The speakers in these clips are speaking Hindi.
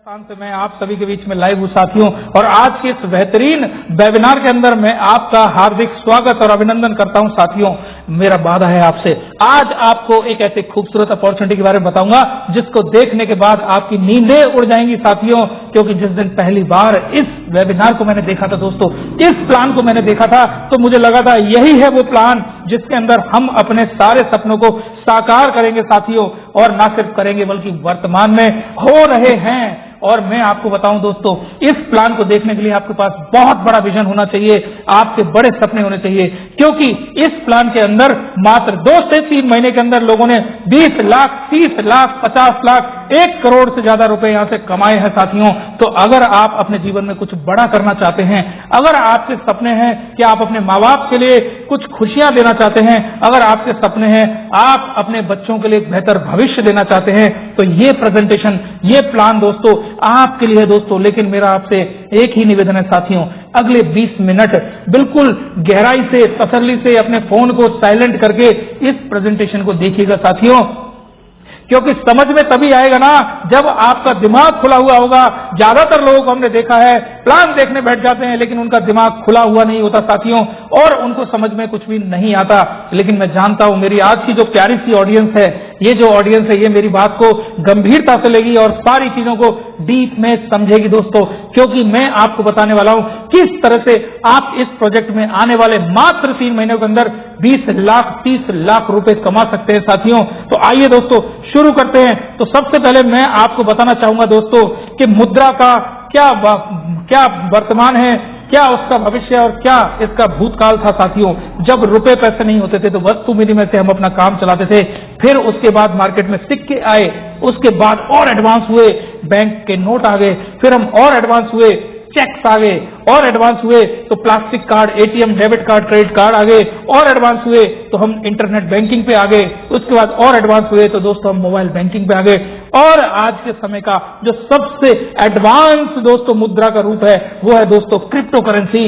स्थान से मैं आप सभी के बीच में लाइव हूं साथियों, और आज के इस बेहतरीन वेबिनार के अंदर मैं आपका हार्दिक स्वागत और अभिनंदन करता हूं साथियों। मेरा वादा है आपसे, आज आपको एक ऐसे खूबसूरत अपॉर्चुनिटी के बारे में बताऊंगा जिसको देखने के बाद आपकी नींदें उड़ जाएंगी साथियों। क्योंकि जिस दिन पहली बार इस वेबिनार को मैंने देखा था दोस्तों, इस प्लान को मैंने देखा था, तो मुझे लगा था यही है वो प्लान जिसके अंदर हम अपने सारे सपनों को साकार करेंगे साथियों, और ना सिर्फ करेंगे बल्कि वर्तमान में हो रहे हैं। और मैं आपको बताऊं दोस्तों, इस प्लान को देखने के लिए आपके पास बहुत बड़ा विजन होना चाहिए, आपके बड़े सपने होने चाहिए। क्योंकि इस प्लान के अंदर मात्र 2 से 3 महीने के अंदर लोगों ने 20 लाख, 30 लाख, 50 लाख, 1 करोड़ से ज्यादा रुपए यहां से कमाए हैं साथियों। तो अगर आप अपने जीवन में कुछ बड़ा करना चाहते हैं, अगर आपके सपने हैं कि आप अपने माँ बाप के लिए कुछ खुशियां देना चाहते हैं, अगर आपके सपने हैं आप अपने बच्चों के लिए एक बेहतर भविष्य देना चाहते हैं, तो ये प्रेजेंटेशन, ये प्लान दोस्तों आपके लिए है दोस्तों। लेकिन मेरा आपसे एक ही निवेदन है साथियों, अगले 20 मिनट बिल्कुल गहराई से, तसल्ली से अपने फोन को साइलेंट करके इस प्रेजेंटेशन को देखिएगा साथियों। क्योंकि समझ में तभी आएगा ना जब आपका दिमाग खुला हुआ होगा। ज्यादातर लोगों को हमने देखा है प्लान देखने बैठ जाते हैं लेकिन उनका दिमाग खुला हुआ नहीं होता साथियों, और उनको समझ में कुछ भी नहीं आता। लेकिन मैं जानता हूं मेरी आज की जो प्यारी सी ऑडियंस है, ये जो ऑडियंस है, ये मेरी बात को गंभीरता से लेगी और सारी चीजों को डीप में समझेगी दोस्तों। क्योंकि मैं आपको बताने वाला हूं किस तरह से आप इस प्रोजेक्ट में आने वाले मात्र 3 महीनों के अंदर 20 लाख, 30 लाख रुपए कमा सकते हैं साथियों। तो आइए दोस्तों शुरू करते हैं। तो सबसे पहले मैं आपको बताना चाहूंगा दोस्तों कि मुद्रा का क्या वर्तमान है, क्या उसका भविष्य और क्या इसका भूतकाल था साथियों। जब रुपए पैसे नहीं होते थे तो वस्तु विनिमय से हम अपना काम चलाते थे, फिर उसके बाद मार्केट में सिक्के आए, उसके बाद और एडवांस हुए, बैंक के नोट आ गए, फिर हम और एडवांस हुए, चेक्स आ गए, और एडवांस हुए तो plastic card, ATM, debit card, credit card आ गए, और एडवांस हुए तो हम इंटरनेट बैंकिंग पे आ गए, उसके बाद और एडवांस हुए तो दोस्तों हम मोबाइल बैंकिंग पे आ गए। और आज के समय का जो सबसे एडवांस दोस्तों मुद्रा का रूप है वो है दोस्तों क्रिप्टो करेंसी।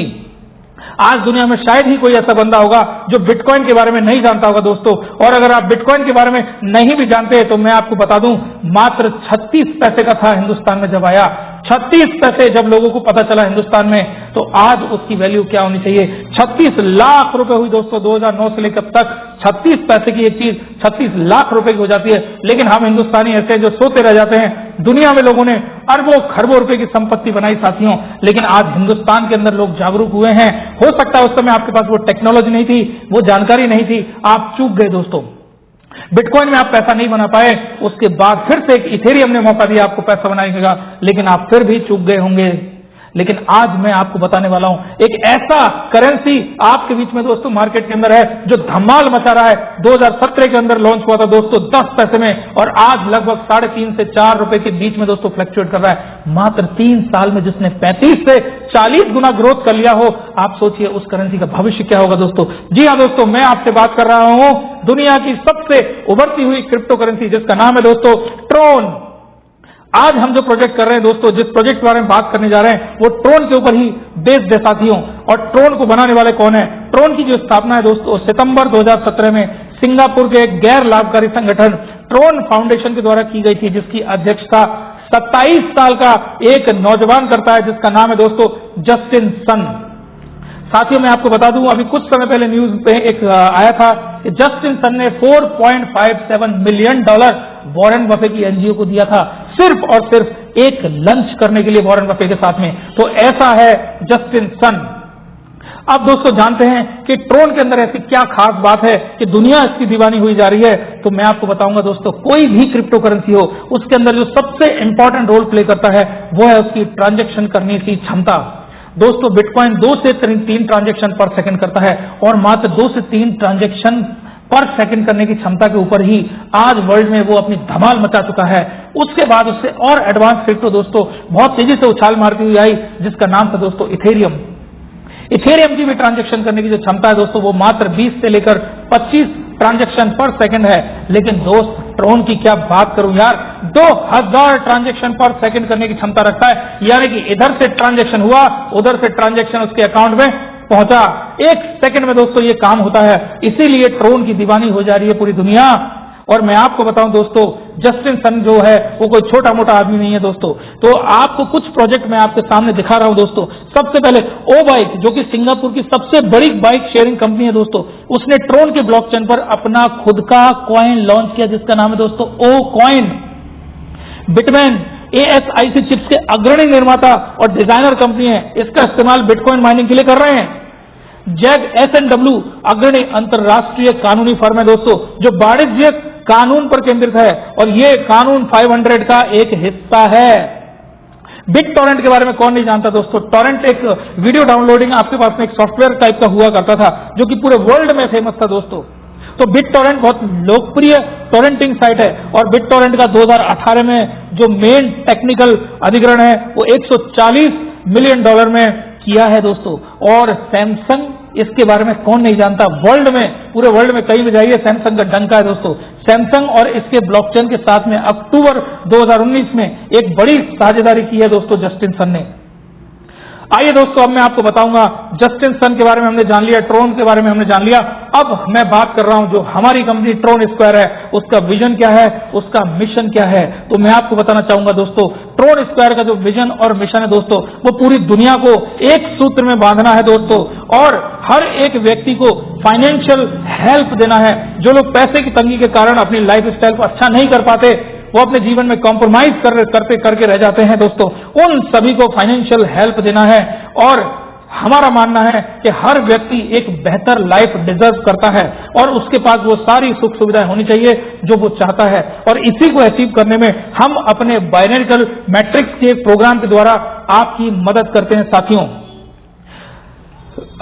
आज दुनिया में शायद ही कोई ऐसा बंदा होगा जो बिटकॉइन के बारे में नहीं जानता होगा दोस्तों। और अगर आप बिटकॉइन के बारे में नहीं भी जानते तो मैं आपको बता दूं, मात्र 36 पैसे का था हिंदुस्तान में जब आया। 36 पैसे जब लोगों को पता चला हिंदुस्तान में, तो आज उसकी वैल्यू क्या होनी चाहिए? 36 लाख रुपए हुई दोस्तों। 2009 से लेकर अब तक 36 पैसे की एक चीज 36 लाख रुपए की हो जाती है। लेकिन हम हिंदुस्तानी ऐसे जो सोते रह जाते हैं। दुनिया में लोगों ने अरबों खरबों रुपए की संपत्ति बनाई साथियों, लेकिन आज हिंदुस्तान के अंदर लोग जागरूक हुए हैं। हो सकता है उस समय आपके पास वो टेक्नोलॉजी नहीं थी, वो जानकारी नहीं थी, आप चूक गए दोस्तों। बिटकॉइन में आप पैसा नहीं बना पाए, उसके बाद फिर से एक इथेरियम ने मौका दिया आपको पैसा बनाने का, लेकिन आप फिर भी चूक गए होंगे। लेकिन आज मैं आपको बताने वाला हूं एक ऐसा करेंसी आपके बीच में दोस्तों मार्केट के अंदर है जो धमाल मचा रहा है। 2017 के अंदर लॉन्च हुआ था दोस्तों 10 पैसे में, और आज लगभग 3.5 से 4 रुपए के बीच में दोस्तों फ्लक्चुएट कर रहा है। मात्र 3 साल में जिसने 35 से 40 गुना ग्रोथ कर लिया हो, आप सोचिए उस करेंसी का भविष्य क्या होगा दोस्तों। जी हाँ दोस्तों, मैं आपसे बात कर रहा हूं दुनिया की सबसे उभरती हुई क्रिप्टो करेंसी जिसका नाम है दोस्तों ट्रोन। आज हम जो प्रोजेक्ट कर रहे हैं दोस्तों, जिस प्रोजेक्ट के बारे में बात करने जा रहे हैं, वो ट्रोन के ऊपर ही बेस्ड है साथियों। और ट्रोन को बनाने वाले कौन है? ट्रोन की जो स्थापना है दोस्तों सितंबर 2017 में सिंगापुर के एक गैर लाभकारी संगठन ट्रोन फाउंडेशन के द्वारा की गई थी, जिसकी अध्यक्षता 27 साल का एक नौजवान करता है जिसका नाम है दोस्तों जस्टिन सन। साथियों मैं आपको बता दूं, अभी कुछ समय पहले न्यूज पे एक आया था कि जस्टिन सन ने $4.57 मिलियन वॉरेन बफे की एनजीओ को दिया था, सिर्फ और सिर्फ एक लंच करने के लिए वॉरेन बफे के साथ में। तो ऐसा है जस्टिन सन। अब दोस्तों जानते हैं कि ट्रोन के अंदर ऐसी क्या खास बात है कि दुनिया इसकी दीवानी हुई जा रही है। तो मैं आपको बताऊंगा दोस्तों, कोई भी क्रिप्टो करेंसी हो, उसके अंदर जो सबसे इंपॉर्टेंट रोल प्ले करता है वो है उसकी ट्रांजेक्शन करने की क्षमता। दोस्तों बिटकॉइन 2 से 3 ट्रांजेक्शन पर सेकंड करता है, और मात्र 2 से 3 ट्रांजेक्शन पर सेकंड करने की क्षमता के ऊपर ही आज वर्ल्ड में वो अपनी धमाल मचा चुका है। उसके बाद उससे और एडवांस क्रिप्टो दोस्तों बहुत तेजी से उछाल मारती हुई आई, जिसका नाम था दोस्तों इथेरियम। इथेरियम की भी ट्रांजेक्शन करने की जो क्षमता है दोस्तों वो मात्र 20 से लेकर 25 ट्रांजेक्शन पर सेकंड है। लेकिन दोस्त ट्रोन की क्या बात करूं यार, 2000 ट्रांजेक्शन पर सेकंड करने की क्षमता रखता है। यानी कि इधर से ट्रांजेक्शन हुआ, उधर से ट्रांजेक्शन उसके अकाउंट में पहुंचा, 1 सेकंड में दोस्तों ये काम होता है। इसीलिए ट्रोन की दीवानी हो जा रही है पूरी दुनिया। और मैं आपको बताऊं दोस्तों, जस्टिन सन जो है वो कोई छोटा मोटा आदमी नहीं है दोस्तों। तो आपको कुछ प्रोजेक्ट मैं आपके सामने दिखा रहा हूं दोस्तों। सबसे पहले ओ बाइक, जो कि सिंगापुर की सबसे बड़ी बाइक शेयरिंग कंपनी है दोस्तों, उसने ट्रोन के ब्लॉकचेन पर अपना खुद का कॉइन लॉन्च किया, जिसका नाम है दोस्तों ओ कॉइन। बिटमैन ASIC चिप्स के अग्रणी निर्माता और डिजाइनर कंपनी है, इसका इस्तेमाल बिटकॉइन माइनिंग के लिए कर रहे हैं। जैग S&W अग्रणी अंतरराष्ट्रीय कानूनी फर्म है दोस्तों, जो वाणिज्यिक कानून पर केंद्रित है और ये कानून 500 का एक हिस्सा है। BitTorrent के बारे में कौन नहीं जानता दोस्तों। टॉरेंट एक वीडियो डाउनलोडिंग आपके पास में एक सॉफ्टवेयर टाइप का हुआ करता था, जो कि पूरे वर्ल्ड में फेमस था दोस्तों। तो BitTorrent बहुत लोकप्रिय टोरेंटिंग साइट है और BitTorrent का 2018 में जो मेन टेक्निकल अधिग्रहण है वो $140 मिलियन में किया है दोस्तों। और सैमसंग, इसके बारे में कौन नहीं जानता। वर्ल्ड में, पूरे वर्ल्ड में कहीं भी जाइए सैमसंग का डंका है दोस्तों। सैमसंग और इसके ब्लॉकचेन के साथ में अक्टूबर 2019 में एक बड़ी साझेदारी की है दोस्तों जस्टिन सन ने। आइए दोस्तों, अब मैं आपको बताऊंगा जस्टिन सन के बारे में हमने जान लिया, ट्रोन के बारे में हमने जान लिया। अब मैं बात कर रहा हूं जो हमारी कंपनी ट्रोन स्क्वायर है, उसका विजन क्या है, उसका मिशन क्या है। तो मैं आपको बताना चाहूंगा दोस्तों, ट्रोन स्क्वायर का जो विजन और मिशन है दोस्तों, वो पूरी दुनिया को एक सूत्र में बांधना है दोस्तों, और हर एक व्यक्ति को फाइनेंशियल हेल्प देना है। जो लोग पैसे की तंगी के कारण अपनी लाइफ स्टाइल को अच्छा नहीं कर पाते, वो अपने जीवन में कॉम्प्रोमाइज करके रह जाते हैं दोस्तों, उन सभी को फाइनेंशियल हेल्प देना है। और हमारा मानना है कि हर व्यक्ति एक बेहतर लाइफ डिजर्व करता है और उसके पास वो सारी सुख सुविधाएं होनी चाहिए जो वो चाहता है। और इसी को अचीव करने में हम अपने बाइनरिकल मैट्रिक्स के प्रोग्राम के द्वारा आपकी मदद करते हैं साथियों।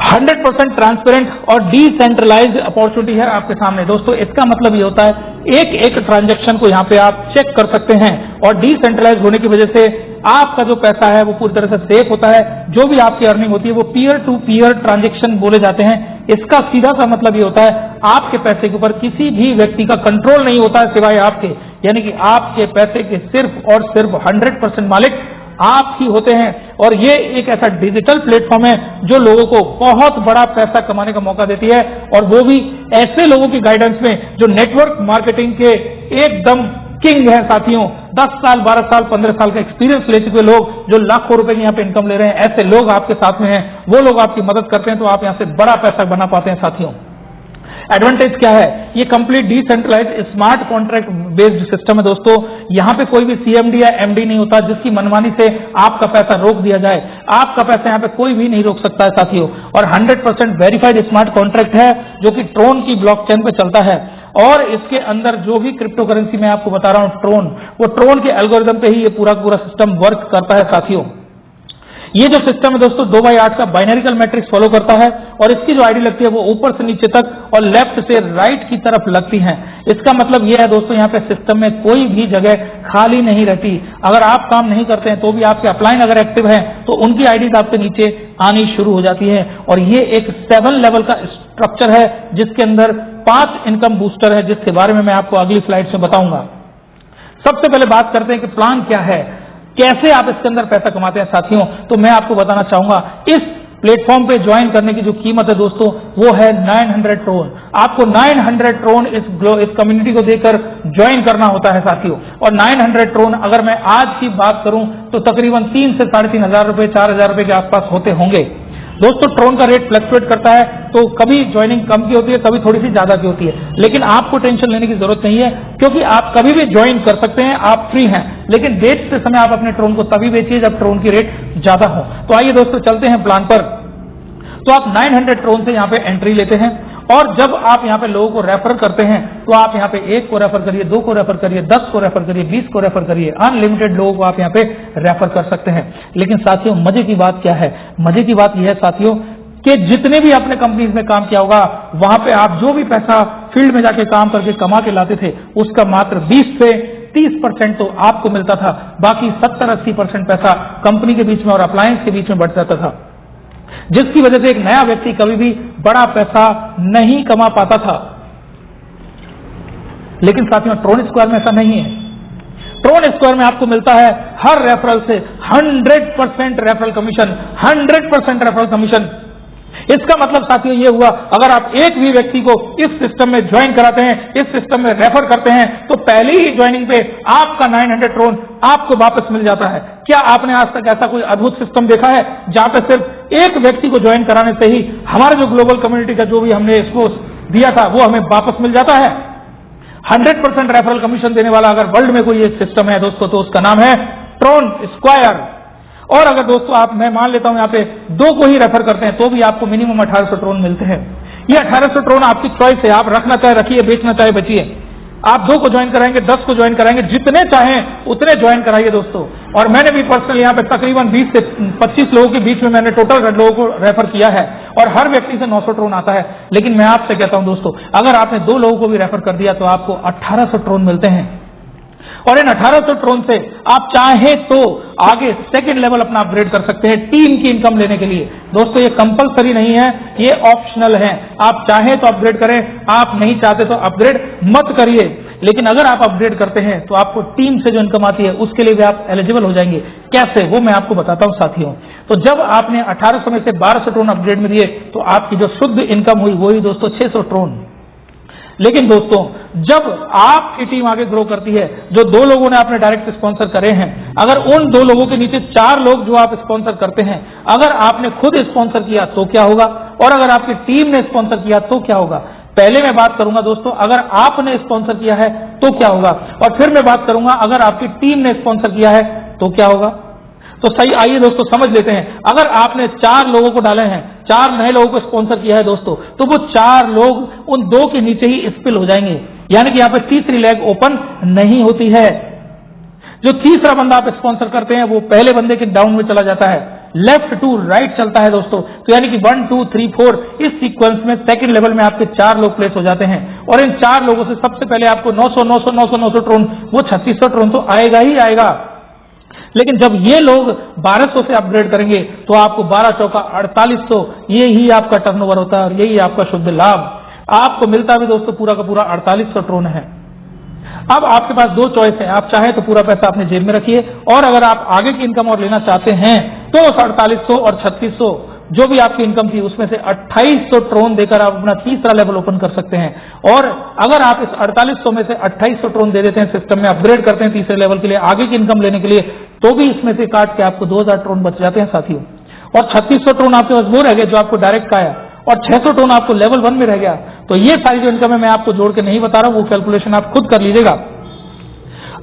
100% ट्रांसपेरेंट और डिसेंट्रलाइज्ड अपॉर्चुनिटी है आपके सामने दोस्तों। इसका मतलब ये होता है एक एक ट्रांजैक्शन को यहाँ पे आप चेक कर सकते हैं, और डिसेंट्रलाइज होने की वजह से आपका जो पैसा है वो पूरी तरह से सेफ होता है। जो भी आपकी अर्निंग होती है वो पीयर टू पीयर ट्रांजैक्शन बोले जाते हैं। इसका सीधा सा मतलब ये होता है आपके पैसे के ऊपर किसी भी व्यक्ति का कंट्रोल नहीं होता है सिवाय आपके, यानी कि आपके पैसे के सिर्फ और सिर्फ 100% मालिक आप ही होते हैं। और ये एक ऐसा डिजिटल प्लेटफॉर्म है जो लोगों को बहुत बड़ा पैसा कमाने का मौका देती है, और वो भी ऐसे लोगों की गाइडेंस में जो नेटवर्क मार्केटिंग के एकदम किंग है साथियों। 10 साल 12 साल 15 साल का एक्सपीरियंस ले चुके लोग जो लाखों रुपए की यहाँ पे इनकम ले रहे हैं, ऐसे लोग आपके साथ में हैं, वो लोग आपकी मदद करते हैं, तो आप यहाँ से बड़ा पैसा बना पाते हैं साथियों। एडवांटेज क्या है, ये complete decentralised smart contract based system है दोस्तों। यहाँ पे कोई भी CMD या MD नहीं होता जिसकी मनमानी से आपका पैसा रोक दिया जाए। आपका पैसा यहाँ पे कोई भी नहीं रोक सकता है साथियों। और 100% वेरीफाइड स्मार्ट कॉन्ट्रैक्ट है जो कि ट्रोन की ब्लॉकचेन पे चलता है। और इसके अंदर जो भी क्रिप्टो करेंसी मैं आपको बता रहा हूँ ट्रोन, वो ट्रोन के एल्गोरिथम पे ही ये पूरा सिस्टम वर्क करता है साथियों। ये जो सिस्टम है दोस्तों 2x8 का बाइनरिकल मैट्रिक्स फॉलो करता है, और इसकी जो आईडी लगती है वो ऊपर से नीचे तक और लेफ्ट से राइट की तरफ लगती है। इसका मतलब ये है दोस्तों, यहाँ पे सिस्टम में कोई भी जगह खाली नहीं रहती। अगर आप काम नहीं करते हैं तो भी आपके अपलाइन अगर एक्टिव है तो उनकी आईडीज आपके नीचे आनी शुरू हो जाती है। और ये एक 7 लेवल का स्ट्रक्चर है जिसके अंदर 5 इनकम बूस्टर है, जिसके बारे में मैं आपको अगली स्लाइड में बताऊंगा। सबसे पहले बात करते हैं कि प्लान क्या है, कैसे आप इसके अंदर पैसा कमाते हैं साथियों। तो मैं आपको बताना चाहूंगा इस प्लेटफॉर्म पे ज्वाइन करने की जो कीमत है दोस्तों वो है 900 ट्रोन। आपको 900 ट्रोन इस कम्युनिटी को देकर ज्वाइन करना होता है साथियों। और 900 ट्रोन अगर मैं आज की बात करूं तो तकरीबन 3 से 3,500 रुपए 4,000 रुपए के आसपास होते होंगे दोस्तों। ट्रोन का रेट फ्लक्चुएट करता है, तो कभी ज्वाइनिंग कम की होती है, कभी थोड़ी सी ज्यादा की होती है, लेकिन आपको टेंशन लेने की जरूरत नहीं है क्योंकि आप कभी भी ज्वाइन कर सकते हैं, आप फ्री हैं। लेकिन बेचते समय आप अपने ट्रोन को तभी बेचिए जब ट्रोन की रेट ज्यादा हो। तो आइए दोस्तों चलते हैं प्लान पर। तो आप 900 ट्रोन से यहाँ पे एंट्री लेते हैं, और जब आप यहाँ पे लोगों को रेफर करते हैं तो आप यहाँ पे 1 को रेफर करिए, 2 को रेफर करिए, 10 को रेफर करिए, 20 को रेफर करिए, अनलिमिटेड लोगों को आप यहाँ पे रेफर कर सकते हैं। लेकिन साथियों मजे की बात क्या है, मजे की बात यह है साथियों कि जितने भी आपने कंपनीज में काम किया होगा वहां पे आप जो भी पैसा फील्ड में जाके काम करके कमा के लाते थे उसका मात्र 20 से 30% तो आपको मिलता था, बाकी 70-80% पैसा कंपनी के बीच में और अप्लायंस के बीच में बढ़ जाता था, जिसकी वजह से एक नया व्यक्ति कभी भी बड़ा पैसा नहीं कमा पाता था। लेकिन साथियों ट्रोन स्क्वायर में ऐसा नहीं है। ट्रोन स्क्वायर में आपको मिलता है हर रेफरल से 100% रेफरल कमीशन, 100% रेफरल कमीशन। इसका मतलब साथियों ये हुआ, अगर आप एक भी व्यक्ति को इस सिस्टम में ज्वाइन कराते हैं, इस सिस्टम में रेफर करते हैं, तो पहली ही ज्वाइनिंग पे आपका 900 ट्रोन आपको वापस मिल जाता है। क्या आपने आज तक ऐसा कोई अद्भुत सिस्टम देखा है जहां पे सिर्फ एक व्यक्ति को ज्वाइन कराने से ही हमारे जो ग्लोबल कम्युनिटी का जो भी हमने इसको दिया था वो हमें वापस मिल जाता है? 100% रेफरल कमीशन देने वाला अगर वर्ल्ड में कोई एक सिस्टम है दोस्तों, तो उसका नाम है ट्रोन स्क्वायर। और अगर दोस्तों आप, मैं मान लेता हूं यहाँ पे 2 को ही रेफर करते हैं तो भी आपको मिनिमम 1800 ट्रोन मिलते हैं। ये 1800 ट्रोन आपकी चॉइस है, आप रखना चाहे रखिए, बेचना चाहे बेचिए। आप 2 को ज्वाइन कराएंगे, 10 को ज्वाइन कराएंगे, जितने चाहें उतने ज्वाइन कराइए दोस्तों। और मैंने भी पर्सनल यहाँ पे तकरीबन 20 से 25 लोगों के बीच में मैंने टोटल लोगों को रेफर किया है और हर व्यक्ति से 900 ट्रोन आता है। लेकिन मैं आपसे कहता हूं दोस्तों, अगर आपने 2 लोगों को भी रेफर कर दिया तो आपको 1800 ट्रोन मिलते हैं। और इन 1800 ट्रोन से आप चाहे तो आगे सेकंड लेवल अपना अपग्रेड कर सकते हैं टीम की इनकम लेने के लिए। दोस्तों ये कंपलसरी नहीं है, ये ऑप्शनल है। आप चाहे तो अपग्रेड करें, आप नहीं चाहते तो अपग्रेड मत करिए। लेकिन अगर आप अपग्रेड करते हैं तो आपको टीम से जो इनकम आती है उसके लिए भी आप एलिजिबल हो जाएंगे। कैसे, वो मैं आपको बताता हूं साथियों। तो जब आपने 1800 में से 1200 ट्रोन अपग्रेड में दिए तो आपकी जो शुद्ध इनकम हुई वही दोस्तों 600 ट्रोन। लेकिन दोस्तों जब आपकी टीम आगे ग्रो करती है, जो 2 लोगों ने आपने डायरेक्ट स्पॉन्सर करे हैं, अगर उन 2 लोगों के नीचे 4 लोग जो आप स्पॉन्सर करते हैं, अगर आपने खुद स्पॉन्सर किया तो क्या होगा, और अगर आपकी टीम ने स्पॉन्सर किया तो क्या होगा। पहले मैं बात करूंगा दोस्तों अगर आपने स्पॉन्सर किया है तो क्या होगा, और फिर मैं बात करूंगा अगर आपकी टीम ने स्पॉन्सर किया है तो क्या होगा। तो सही, आइए दोस्तों समझ लेते हैं। अगर आपने 4 लोगों को डाले हैं, 4 नए लोगों को स्पॉन्सर किया है दोस्तों, तो वो 4 लोग उन 2 के नीचे ही स्पिल हो जाएंगे, यानी कि यहाँ पे तीसरी लेग ओपन नहीं होती है। जो तीसरा बंदा आप स्पॉन्सर करते हैं वो पहले बंदे के डाउन में चला जाता है, लेफ्ट टू राइट चलता है दोस्तों। तो यानी कि 1 2 3 4 इस सीक्वेंस में सेकंड लेवल में आपके 4 लोग प्लेस हो जाते हैं। और इन 4 लोगों से सबसे पहले आपको 900 900 900 900 ट्रोन, वो 3600 ट्रोन तो आएगा ही आएगा। लेकिन जब ये लोग 1200 से अपग्रेड करेंगे तो आपको 12 चौका 4800, ये ही आपका टर्नओवर होता है और यही आपका शुद्ध लाभ। आपको मिलता भी दोस्तों पूरा का पूरा 4800 ट्रोन है। अब आपके पास 2 चॉइस है, आप चाहे तो पूरा पैसा अपने जेब में रखिए, और अगर आप आगे की इनकम और लेना चाहते हैं तो 4800 और 3600 जो भी आपकी इनकम थी उसमें से 2800 ट्रोन देकर आप अपना तीसरा लेवल ओपन कर सकते हैं। और अगर आप इस 4800 में से 2800 ट्रोन दे देते हैं, सिस्टम में अपग्रेड करते हैं तीसरे लेवल के लिए, आगे की इनकम लेने के लिए, तो भी इसमें से काट के आपको 2000 ट्रोन बच जाते हैं साथियों। और 3600 ट्रोन आपके पास वो रह गए जो आपको डायरेक्ट आया, और 600 ट्रोन आपको लेवल 1 में रह गया। तो ये सारी जो इनकम है मैं आपको जोड़ के नहीं बता रहा हूं, वो कैलकुलेशन आप खुद कर लीजिएगा।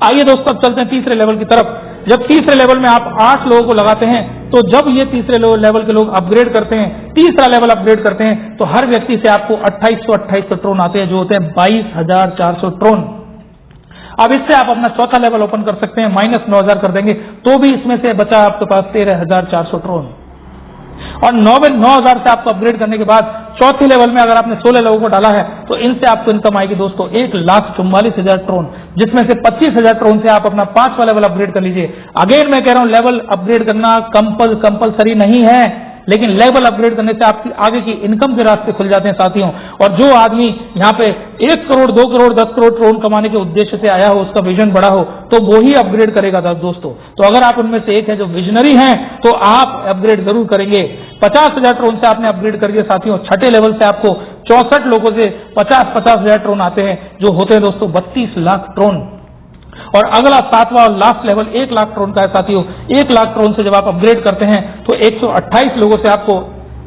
आइए दोस्तों अब चलते हैं तीसरे लेवल की तरफ। जब तीसरे लेवल में आप 8 लोगों को लगाते हैं, तो जब ये तीसरे लेवल के लोग अपग्रेड करते हैं, तीसरा लेवल अपग्रेड करते हैं, तो हर व्यक्ति से आपको 2800 ट्रोन आते हैं, जो होते हैं 22400 ट्रोन। अब इससे आप अपना चौथा लेवल ओपन कर सकते हैं, -9000 कर देंगे तो भी इसमें से बचा आपके पास 13400 ट्रोन। और 9000 से आपको अपग्रेड करने के बाद चौथे लेवल में अगर आपने 16 लोगों को डाला है तो इनसे आपको इनकम आएगी दोस्तों 1,44,000 ट्रोन, जिसमें से 25,000 ट्रोन से आप अपना 5वां लेवल अपग्रेड कर लीजिए। अगेन मैं कह रहा हूं लेवल अपग्रेड करना कंपलसरी नहीं है, लेकिन लेवल अपग्रेड करने से आपकी आगे की इनकम के रास्ते खुल जाते हैं साथियों। और जो आदमी यहाँ पे 1 करोड़ 2 करोड़ 10 करोड़ ट्रोन कमाने के उद्देश्य से आया हो, उसका विजन बड़ा हो, तो वो ही अपग्रेड करेगा दोस्तों। तो अगर आप उनमें से एक है जो विजनरी हैं, तो आप अपग्रेड जरूर करेंगे। 50,000 ट्रोन से आपने अपग्रेड कर दिया साथियों, छठे लेवल से आपको 64 लोगों से 50,000 ट्रोन आते हैं, जो होते हैं दोस्तों 32 लाख ट्रोन। और अगला 7वां और लास्ट लेवल 1 लाख ट्रोन का है साथियों। 1 लाख ट्रोन से जब आप अपग्रेड करते हैं तो 128 लोगों से आपको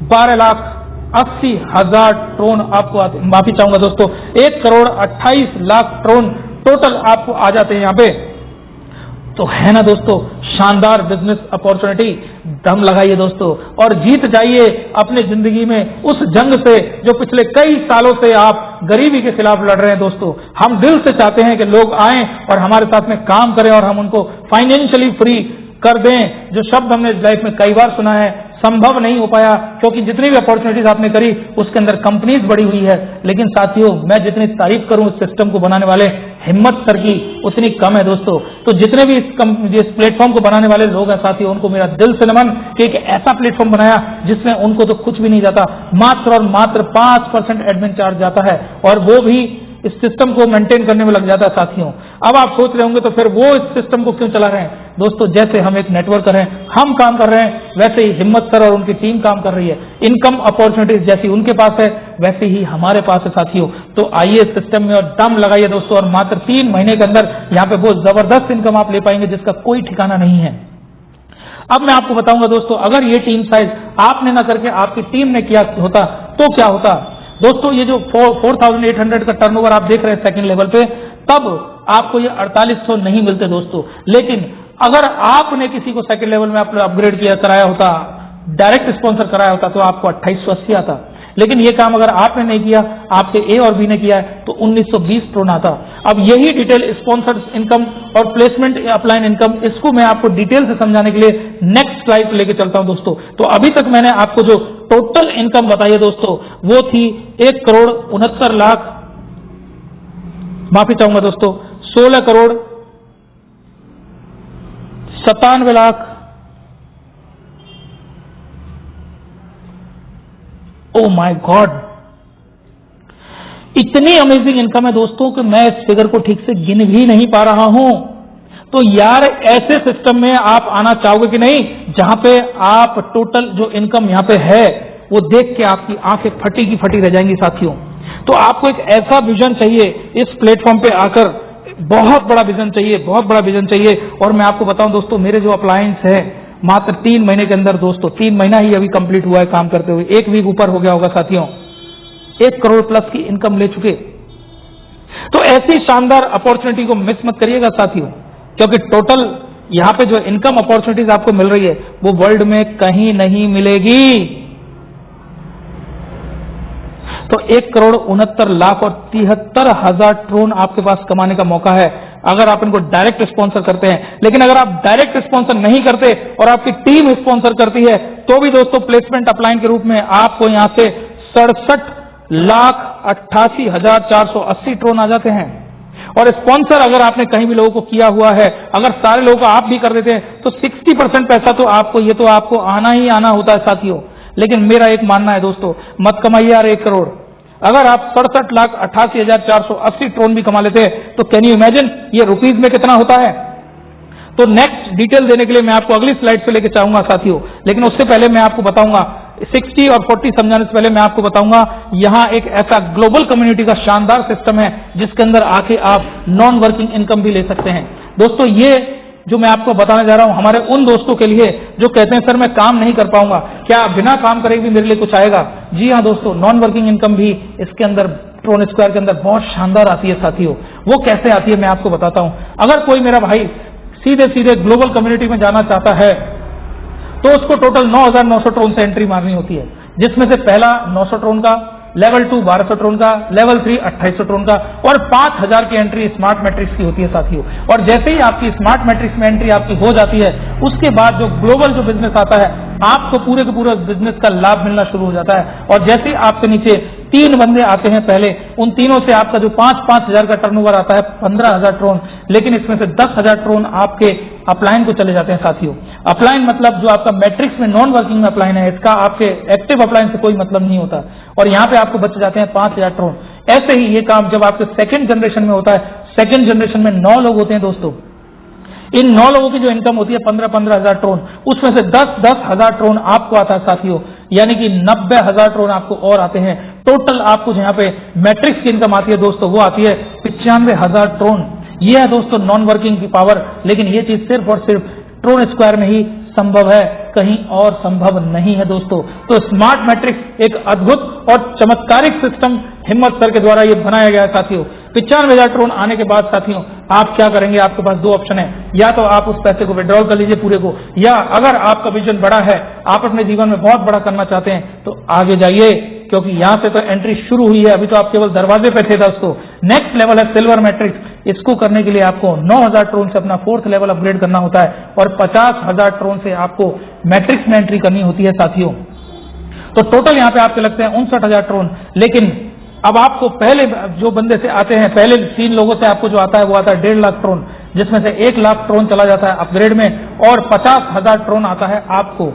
12,80,000 ट्रोन आपको आते, माफी चाहूंगा दोस्तों, 1,28,00,000 ट्रोन टोटल आपको आ जाते हैं यहाँ पे। तो है ना दोस्तों शानदार बिजनेस अपॉर्चुनिटी। दम लगाइए दोस्तों और जीत जाइए अपनी जिंदगी में उस जंग से जो पिछले कई सालों से आप गरीबी के खिलाफ लड़ रहे हैं दोस्तों। हम दिल से चाहते हैं कि लोग आएं और हमारे साथ में काम करें और हम उनको फाइनेंशियली फ्री कर दें। जो शब्द हमने लाइफ में कई बार सुना है, संभव नहीं हो पाया क्योंकि जितनी भी अपॉर्चुनिटीज आपने करी उसके अंदर कंपनीज बड़ी हुई है। लेकिन साथियों मैं जितनी तारीफ करूं इस सिस्टम को बनाने वाले हिम्मत सर की उतनी कम है दोस्तों। तो जितने भी इस प्लेटफॉर्म को बनाने वाले लोग हैं साथियों, उनको मेरा दिल से नमन कि एक ऐसा प्लेटफॉर्म बनाया जिसमें उनको तो कुछ भी नहीं जाता, मात्र और मात्र 5% एडमिन चार्ज जाता है, और वो भी इस सिस्टम को मेंटेन करने में लग जाता है साथियों। अब आप सोच रहे होंगे तो फिर वो इस सिस्टम को क्यों चला रहे हैं। दोस्तों जैसे हम एक नेटवर्कर हैं, हम काम कर रहे हैं, वैसे ही हिम्मत सर और उनकी टीम काम कर रही है। इनकम अपॉर्चुनिटीज जैसी उनके पास है वैसे ही हमारे पास है साथियों। तो आइए सिस्टम में और दम लगाइए दोस्तों, और मात्र 3 महीने के अंदर यहाँ पे वो जबरदस्त इनकम आप ले पाएंगे जिसका कोई ठिकाना नहीं है। अब मैं आपको बताऊंगा दोस्तों, अगर ये टीम साइज आपने ना करके आपकी टीम ने किया होता तो क्या होता। दोस्तों ये जो 4800 का टर्नओवर आप देख रहे हैं सेकंड लेवल पे, तब आपको ये 4800 नहीं मिलते दोस्तों। लेकिन अगर आपने किसी को सेकंड लेवल में अपग्रेड किया कराया होता, डायरेक्ट स्पॉन्सर कराया होता, तो आपको 2880 आता। लेकिन ये काम अगर आपने नहीं किया, आपके ए और बी ने किया है, तो 1920 ट्रोन आता। अब यही डिटेल स्पॉन्सर्ड इनकम और प्लेसमेंट अपलाइन इनकम, इसको मैं आपको डिटेल से समझाने के लिए नेक्स्ट स्लाइड पे लेके चलता हूं दोस्तों। तो अभी तक मैंने आपको जो टोटल इनकम बताई है दोस्तों, वो थी 1 करोड़ 69 लाख, माफी चाहूंगा दोस्तों, 16 crore 97 lakh, oh my God, इतनी अमेजिंग इनकम है दोस्तों कि मैं इस फिगर को ठीक से गिन भी नहीं पा रहा हूं। तो यार ऐसे सिस्टम में आप आना चाहोगे कि नहीं, जहां पे आप टोटल जो इनकम यहां पे है वो देख के आपकी आंखें फटी की फटी रह जाएंगी साथियों। तो आपको एक ऐसा विजन चाहिए इस प्लेटफॉर्म पे आकर, बहुत बड़ा विजन चाहिए, बहुत बड़ा विजन चाहिए। और मैं आपको बताऊं दोस्तों, मेरे जो अप्लायंस है मात्र 3 महीने के अंदर दोस्तों, 3 महीना ही अभी कंप्लीट हुआ है काम करते हुए, 1 वीक ऊपर हो गया होगा साथियों, 1 करोड़ प्लस की इनकम ले चुके। तो ऐसी शानदार अपॉर्चुनिटी को मिस मत करिएगा साथियों, क्योंकि टोटल यहां पे जो इनकम अपॉर्चुनिटीज आपको मिल रही है वो वर्ल्ड में कहीं नहीं मिलेगी। तो 1 करोड़ 69 लाख और 73,000 ट्रोन आपके पास कमाने का मौका है अगर आप इनको डायरेक्ट स्पॉन्सर करते हैं। लेकिन अगर आप डायरेक्ट स्पॉन्सर नहीं करते और आपकी टीम स्पॉन्सर करती है, तो भी दोस्तों प्लेसमेंट अपलाइन के रूप में आपको यहां से 67,88,480 ट्रोन आ जाते हैं। और स्पॉन्सर अगर आपने कहीं भी लोगों को किया हुआ है, अगर सारे लोगों को आप भी कर देते हैं, तो 60% पैसा तो आपको आना ही आना होता है साथियों। लेकिन मेरा एक मानना है दोस्तों, मत कमाइए यार 1 करोड़, अगर आप 67,88,480 ट्रोन भी कमा लेते हैं, तो कैन यू इमेजिन ये रुपीज में कितना होता है। तो नेक्स्ट डिटेल देने के लिए मैं आपको अगली स्लाइड पे लेके चाहूंगा साथियों। लेकिन उससे पहले मैं आपको बताऊंगा 60 और 40 समझाने से पहले मैं आपको बताऊंगा, यहां एक ऐसा ग्लोबल कम्युनिटी का शानदार सिस्टम है जिसके अंदर आके आप नॉन वर्किंग इनकम भी ले सकते हैं। दोस्तों ये जो मैं आपको बताने जा रहा हूं, हमारे उन दोस्तों के लिए जो कहते हैं सर मैं काम नहीं कर पाऊंगा, क्या बिना काम करे भी मेरे लिए कुछ आएगा। जी हाँ दोस्तों, नॉन वर्किंग इनकम भी इसके अंदर ट्रोन स्क्वायर के अंदर बहुत शानदार आती है साथियों। वो कैसे आती है मैं आपको बताता हूं। अगर कोई मेरा भाई सीधे सीधे ग्लोबल कम्युनिटी में जाना चाहता है, तो उसको टोटल 9,900 ट्रोन से एंट्री मारनी होती है, जिसमें से पहला 900 ट्रोन का, लेवल 2 1200 ट्रोन का, लेवल 3 2800 ट्रोन का, और 5000 की एंट्री स्मार्ट मैट्रिक्स की होती है साथियों। और जैसे ही आपकी स्मार्ट मैट्रिक्स में एंट्री आपकी हो जाती है, उसके बाद जो ग्लोबल जो बिजनेस आता है, आपको पूरे के पूरे बिजनेस का लाभ मिलना शुरू हो जाता है। और जैसे ही आपके नीचे 3 बंदे आते हैं पहले, उन तीनों से आपका जो 5-5 हजार का टर्नओवर आता है 15,000 ट्रोन, लेकिन इसमें से 10,000 ट्रोन आपके अपलाइन को चले जाते हैं साथियों। अपलाइन मतलब जो आपका मैट्रिक्स में नॉन वर्किंग में अपलाइन है, इसका आपके एक्टिव अपलाइन से कोई मतलब नहीं होता, और यहाँ पे आपको बच जाते हैं 5,000 ट्रोन। ऐसे ही ये काम जब आपके सेकंड जनरेशन में होता है, सेकंड जनरेशन में 9 लोग होते हैं दोस्तों, इन 9 लोगों की जो इनकम होती है 15-15 हजार ट्रोन, उसमें से 10-10 हजार ट्रोन आपको आता है साथियों, यानी कि 90,000 ट्रोन आपको और आते हैं। टोटल आपको यहाँ पे मैट्रिक्स की इनकम आती है दोस्तों, वो आती है 95,000 ट्रोन। ये है दोस्तों नॉन वर्किंग की पावर। लेकिन ये चीज सिर्फ और सिर्फ ट्रोन स्क्वायर में ही संभव है, कहीं और संभव नहीं है दोस्तों। तो स्मार्ट मैट्रिक्स एक अद्भुत और चमत्कारिक सिस्टम हिम्मत सर के द्वारा ये बनाया गया है साथियों। 95,000 ट्रोन आने के बाद साथियों आप क्या करेंगे, आपके पास 2 ऑप्शन है, या तो आप उस पैसे को विड्रॉल कर लीजिए पूरे को, या अगर आपका विजन बड़ा है, आप अपने जीवन में बहुत बड़ा करना चाहते हैं, तो आगे जाइए, क्योंकि यहां से तो एंट्री शुरू हुई है, अभी तो आप केवल दरवाजे पे थे दोस्तों। नेक्स्ट लेवल है सिल्वर मैट्रिक्स। इसको करने के लिए आपको 9,000 ट्रोन से अपना 4th लेवल अपग्रेड करना होता है, और 50,000 ट्रोन से आपको मैट्रिक्स में एंट्री करनी होती है साथियों। तो टोटल यहाँ पे आपके लगते हैं 59,000 ट्रोन। लेकिन अब आपको पहले जो बंदे से आते हैं, पहले 3 लोगों से आपको जो आता है वो आता है 1.5 लाख ट्रोन, जिसमें से 1 लाख ट्रोन चला जाता है अपग्रेड में, और 50,000 ट्रोन आता है आपको।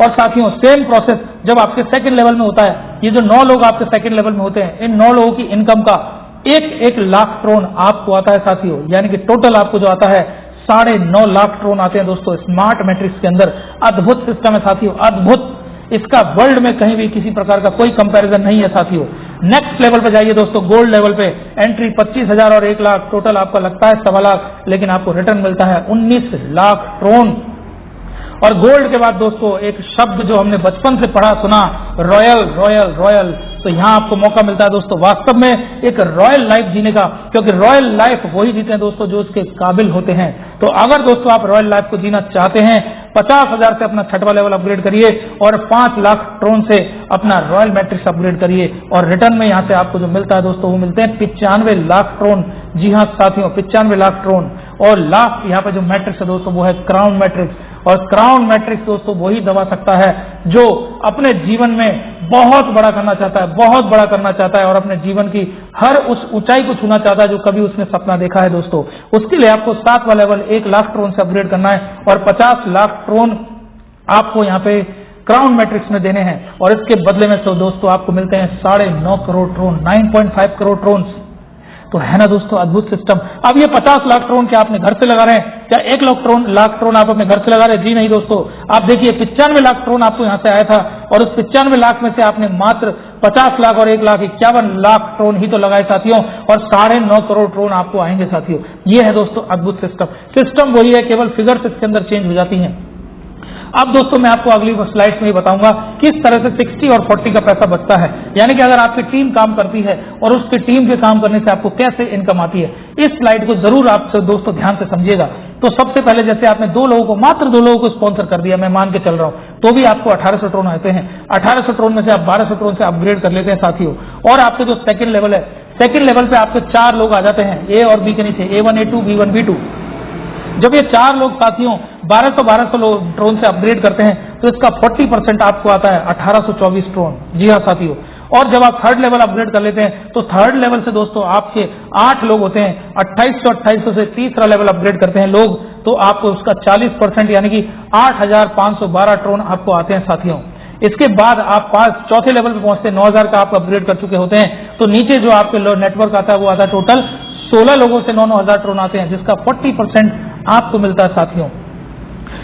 और साथियों सेम प्रोसेस जब आपके सेकंड लेवल में होता है, ये जो 9 लोग आपके सेकंड लेवल में होते हैं, इन 9 लोगों की इनकम का 1 लाख ट्रोन आपको आता है साथियों, यानी कि टोटल आपको जो आता है 9.5 लाख ड्रोन आते हैं दोस्तों स्मार्ट मैट्रिक्स के अंदर। अद्भुत सिस्टम है साथियों, अद्भुत। इसका वर्ल्ड में कहीं भी किसी प्रकार का कोई कंपैरिजन नहीं है साथियों। नेक्स्ट लेवल पे जाइए दोस्तों, गोल्ड लेवल पे एंट्री 25,000 और 1 लाख, टोटल आपका लगता है 1.25 लाख, लेकिन आपको रिटर्न मिलता है 19 लाख ड्रोन। और गोल्ड के बाद दोस्तों एक शब्द जो हमने बचपन से पढ़ा सुना, रॉयल रॉयल रॉयल, तो यहां आपको मौका मिलता है दोस्तों वास्तव में एक रॉयल लाइफ जीने का, क्योंकि रॉयल लाइफ वही जीते हैं दोस्तों जो उसके काबिल होते हैं। तो अगर दोस्तों आप रॉयल लाइफ को जीना चाहते हैं, 50,000 से अपना 6वां लेवल अपग्रेड करिए और 5 लाख ड्रोन से अपना रॉयल मैट्रिक्स अपग्रेड करिए, और रिटर्न में यहां से आपको जो मिलता है दोस्तों वो मिलते हैं 95 लाख ड्रोन। जी हाँ साथियों, 95 लाख ड्रोन। और लास्ट यहाँ पे जो मैट्रिक्स है दोस्तों वो है क्राउन मैट्रिक्स, और क्राउन मैट्रिक्स दोस्तों वही दबा सकता है जो अपने जीवन में बहुत बड़ा करना चाहता है, बहुत बड़ा करना चाहता है, और अपने जीवन की हर उस ऊंचाई को छूना चाहता है जो कभी उसने सपना देखा है दोस्तों। उसके लिए आपको 7वां लेवल 1 लाख ड्रोन से अपग्रेड करना है, और 50 लाख ड्रोन आपको यहाँ पे क्राउन मैट्रिक्स में देने हैं, और इसके बदले में तो दोस्तों आपको मिलते हैं 9.5 करोड़ ड्रोन, 9.5 करोड़ ड्रोन। तो है ना दोस्तों अद्भुत सिस्टम। अब ये 50 लाख ड्रोन क्या आपने घर से लगा रहे हैं, क्या 1 लाख ड्रोन आप अपने घर से लगा रहे हैं? जी नहीं दोस्तों, आप देखिए 95 लाख ड्रोन आपको यहाँ से आया था, और उस 95 लाख में से आपने मात्र 50 लाख और 1 लाख 51 लाख ड्रोन ही तो लगाए साथियों, और 9.5 करोड़ ड्रोन आपको आएंगे साथियों। ये है दोस्तों अद्भुत सिस्टम। सिस्टम वही है, केवल फिगर्स इसके अंदर चेंज हो जाती हैं। अब दोस्तों मैं आपको अगली स्लाइड्स में बताऊंगा किस तरह से 60 और 40 का पैसा बचता है, यानी कि अगर आपकी टीम काम करती है और उसकी टीम के काम करने से आपको कैसे इनकम आती है। इस स्लाइड को जरूर आप दोस्तों ध्यान से समझिएगा। तो सबसे पहले जैसे आपने 2 लोगों को, मात्र 2 लोगों को स्पॉन्सर कर दिया, मैं मान के चल रहा हूं, तो भी आपको 1800 ड्रोन आते हैं। 1800 ड्रोन में से आप 1200 ड्रोन से अपग्रेड कर लेते हैं साथियों, और आपके जो सेकंड लेवल है, सेकंड लेवल पे आपके 4 लोग आ जाते हैं ए और बी के नीचे, A1 A2 B1 B2। जब ये 4 लोग साथियों 1200 लोग ड्रोन से अपग्रेड करते हैं तो इसका 40% आपको आता है 1824 ड्रोन। जी हाँ साथियों, और जब आप 3rd लेवल अपग्रेड कर लेते हैं तो 3rd लेवल से दोस्तों आपके 8 लोग होते हैं, 2800 से तीसरा लेवल अपग्रेड करते हैं लोग, तो आपको उसका 40% यानी कि 8512 ड्रोन आपको आते हैं साथियों। इसके बाद आप 4थे लेवल पे पहुंचते हैं, 9000 का आप अपग्रेड कर चुके होते हैं, तो नीचे जो आपके नेटवर्क आता है वो आता है टोटल 16 लोगों से 9,000 ड्रोन आते हैं, जिसका 40% आपको मिलता है साथियों।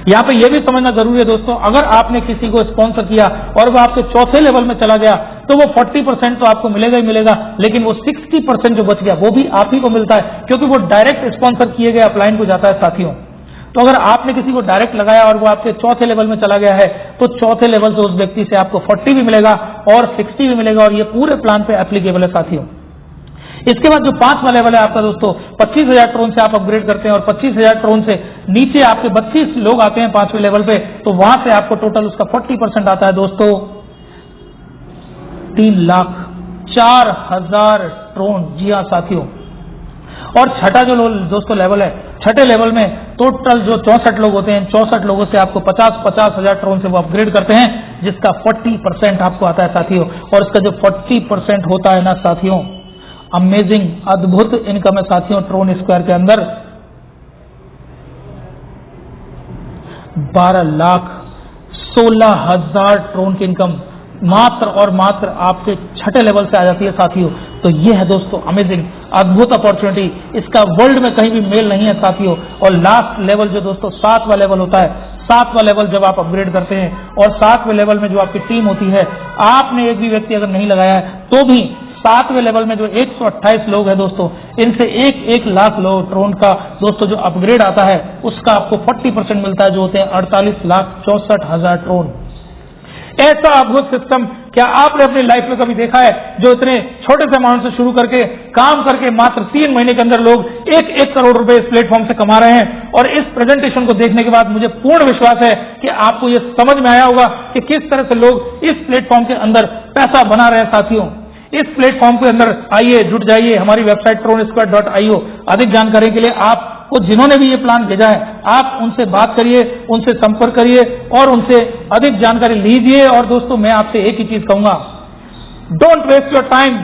यहाँ पे ये भी समझना जरूरी है दोस्तों, अगर आपने किसी को स्पॉन्सर किया और वो आपके 4थे लेवल में चला गया तो वो 40% तो आपको मिलेगा ही मिलेगा, लेकिन वो 60% जो बच गया वो भी आप ही को मिलता है, क्योंकि वो डायरेक्ट स्पॉन्सर किए गए अपलाइन को जाता है साथियों। तो अगर आपने किसी को डायरेक्ट लगाया और वो आपके 4थे लेवल में चला गया है तो 4थे लेवल से उस व्यक्ति से आपको 40 भी मिलेगा और 60 भी मिलेगा, और ये पूरे प्लान पे एप्लीकेबल है साथियों। इसके बाद जो 5वां लेवल है आपका दोस्तों, 25,000 ड्रोन से आप अपग्रेड करते हैं, और 25,000 ड्रोन से नीचे आपके 32 लोग आते हैं 5वें लेवल पे, तो वहां से आपको टोटल उसका 40% आता है दोस्तों 3,04,000 ड्रोन। जी हाँ साथियों, और छठा जो दोस्तों लेवल है, 6ठे लेवल में टोटल जो 64 लोग होते हैं, 64 लोगों से आपको 50,000 ड्रोन से वो अपग्रेड करते हैं, जिसका 40% आपको आता है साथियों। और इसका जो 40% होता है ना साथियों, अमेजिंग अद्भुत इनकम है साथियों ड्रोन स्क्वायर के अंदर। 12,16,000 ड्रोन की इनकम मात्र और मात्र आपके 6ठे लेवल से आ जाती है साथियों। तो ये है दोस्तों अमेजिंग अद्भुत अपॉर्चुनिटी, इसका वर्ल्ड में कहीं भी मेल नहीं है साथियों। और लास्ट लेवल जो दोस्तों 7वां लेवल होता है, 7वां लेवल जब आप अपग्रेड करते हैं और 7वें लेवल में जो आपकी टीम होती है, आपने एक भी व्यक्ति अगर नहीं लगाया है तो भी 7वें लेवल में जो 128 लोग हैं दोस्तों, इनसे 1 लाख लोग ड्रोन का दोस्तों जो अपग्रेड आता है उसका आपको 40% मिलता है, जो होते हैं 48,64,000 ड्रोन। ऐसा अद्भुत सिस्टम क्या आपने अपनी लाइफ में कभी देखा है, जो इतने छोटे से अमाउंट से शुरू करके काम करके मात्र 3 महीने के अंदर लोग 1 करोड़ रुपए इस प्लेटफॉर्म से कमा रहे हैं। और इस प्रेजेंटेशन को देखने के बाद मुझे पूर्ण विश्वास है कि आपको ये समझ में आया होगा कि किस तरह से लोग इस प्लेटफॉर्म के अंदर पैसा बना रहे हैं साथियों। इस प्लेटफॉर्म के अंदर आइए, जुट जाइए, हमारी वेबसाइट dronsquare.io। अधिक जानकारी के लिए आपको जिन्होंने भी ये प्लान भेजा है आप उनसे बात करिए, उनसे संपर्क करिए और उनसे अधिक जानकारी लीजिए। और दोस्तों मैं आपसे एक ही चीज कहूंगा, डोंट वेस्ट योर टाइम।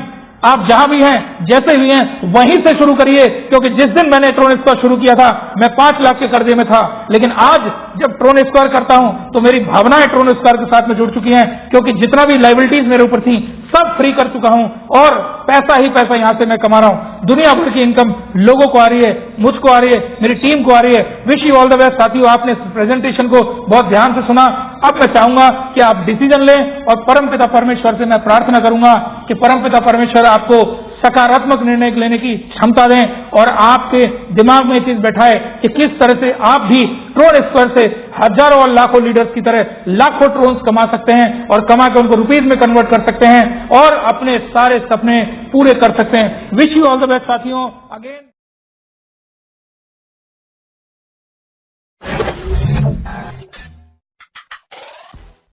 आप जहां भी हैं, जैसे भी हैं, वहीं से शुरू करिए, क्योंकि जिस दिन मैंने ट्रोन स्क्वायर शुरू किया था मैं 5 लाख के कर्जे में था, लेकिन आज जब ट्रोन स्क्वायर करता हूं तो मेरी भावनाएं ट्रोन स्क्वायर के साथ में जुड़ चुकी हैं, क्योंकि जितना भी लाइबिलिटीज मेरे ऊपर थी सब फ्री कर चुका हूं और पैसा ही पैसा यहां से मैं कमा रहा हूं। दुनिया भर की इनकम लोगों को आ रही है, मुझको आ रही है, मेरी टीम को आ रही है। Wish you all the best साथियों। आपने इस प्रेजेंटेशन को बहुत ध्यान से सुना। अब मैं चाहूंगा कि आप डिसीजन लें और परमपिता परमेश्वर से मैं प्रार्थना करूंगा कि परमपिता परमेश्वर आपको सकारात्मक निर्णय लेने की क्षमता दें और आपके दिमाग में चीज बैठाए कि किस तरह से आप भी ट्रोन स्क्वायर से हजारों और लाखों लीडर्स की तरह लाखों ट्रोन्स कमा सकते हैं और कमा के उनको रुपीज में कन्वर्ट कर सकते हैं और अपने सारे सपने पूरे कर सकते हैं। Wish you all the best साथियों। अगेन